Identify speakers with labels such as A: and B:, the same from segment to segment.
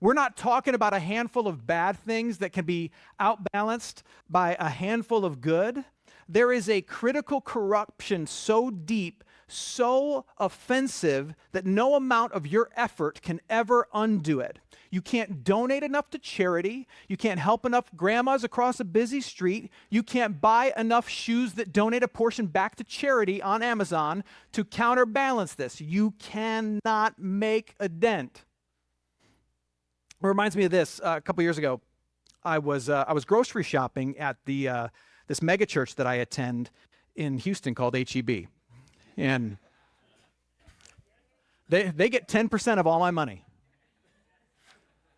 A: We're not talking about a handful of bad things that can be outbalanced by a handful of good. There is a critical corruption so deep, so offensive, that no amount of your effort can ever undo it. You can't donate enough to charity. You can't help enough grandmas across a busy street. You can't buy enough shoes that donate a portion back to charity on Amazon to counterbalance this. You cannot make a dent. It reminds me of this. A couple years ago, I was grocery shopping at this mega church that I attend in Houston called HEB, and they get 10% of all my money.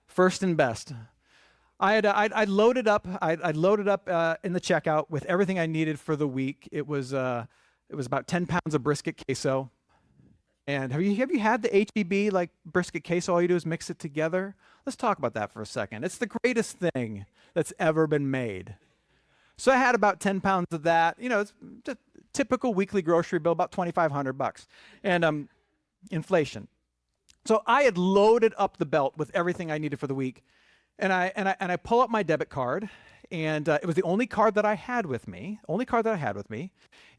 A: First and best. I loaded up in the checkout with everything I needed for the week. It was about 10 pounds of brisket queso. And have you had the HEB like brisket queso? All you do is mix it together. Let's talk about that for a second. It's the greatest thing that's ever been made. So I had about 10 pounds of that. It's just typical weekly grocery bill, about $2,500, and inflation. So I had loaded up the belt with everything I needed for the week, and I pull up my debit card, and it was the only card that I had with me,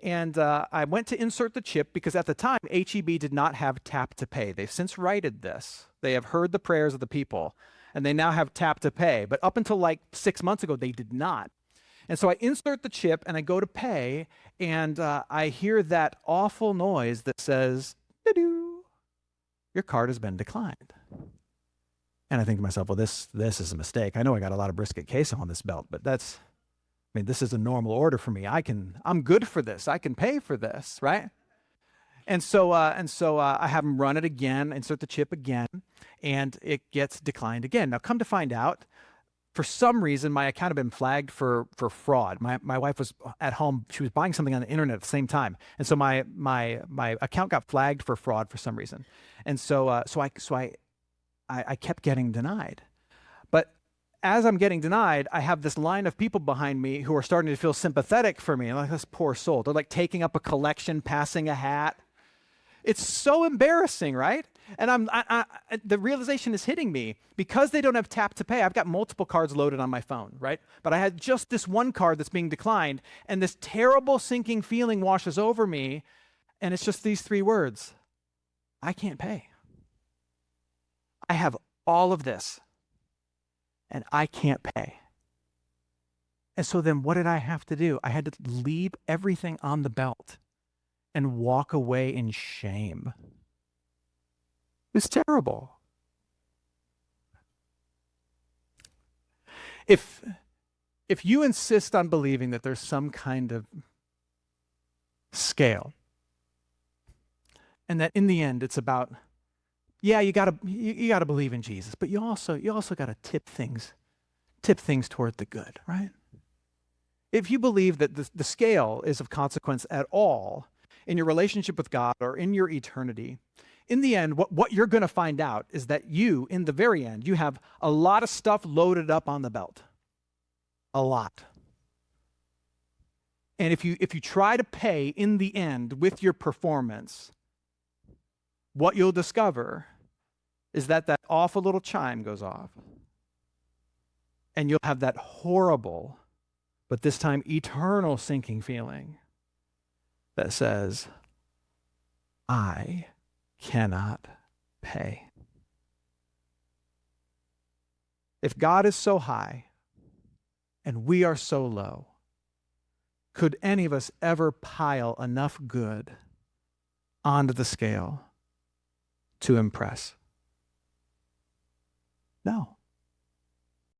A: and I went to insert the chip because at the time HEB did not have tap to pay. They've since righted this. They have heard the prayers of the people, and they now have tap to pay. But up until like 6 months ago, they did not. And so I insert the chip and I go to pay, and I hear that awful noise that says, "Doo-doo, your card has been declined." And I think to myself, well, this is a mistake. I know I got a lot of brisket queso on this belt, but this is a normal order for me. I'm good for this. I can pay for this, right? And so I have them run it again, insert the chip again, and it gets declined again. Now, come to find out, for some reason, my account had been flagged for fraud. My wife was at home. She was buying something on the internet at the same time. And so my account got flagged for fraud for some reason. And so I kept getting denied. But as I'm getting denied, I have this line of people behind me who are starting to feel sympathetic for me. I'm like, this poor soul. They're like taking up a collection, passing a hat. It's so embarrassing, right? And the realization is hitting me. Because they don't have tap to pay, I've got multiple cards loaded on my phone, right? But I had just this one card that's being declined, and this terrible sinking feeling washes over me, and it's just these 3 words: I can't pay. I have all of this, and I can't pay. And so then what did I have to do? I had to leave everything on the belt and walk away in shame. It's terrible. If you insist on believing that there's some kind of scale, and that in the end it's about, yeah, you gotta believe in Jesus, but you also gotta tip things toward the good, right? If you believe that the scale is of consequence at all in your relationship with God or in your eternity, in the end, what you're going to find out is that you, in the very end, you have a lot of stuff loaded up on the belt. A lot. And if you try to pay in the end with your performance, what you'll discover is that awful little chime goes off. And you'll have that horrible, but this time eternal sinking feeling that says, I cannot pay. If God is so high and we are so low, could any of us ever pile enough good onto the scale to impress? No.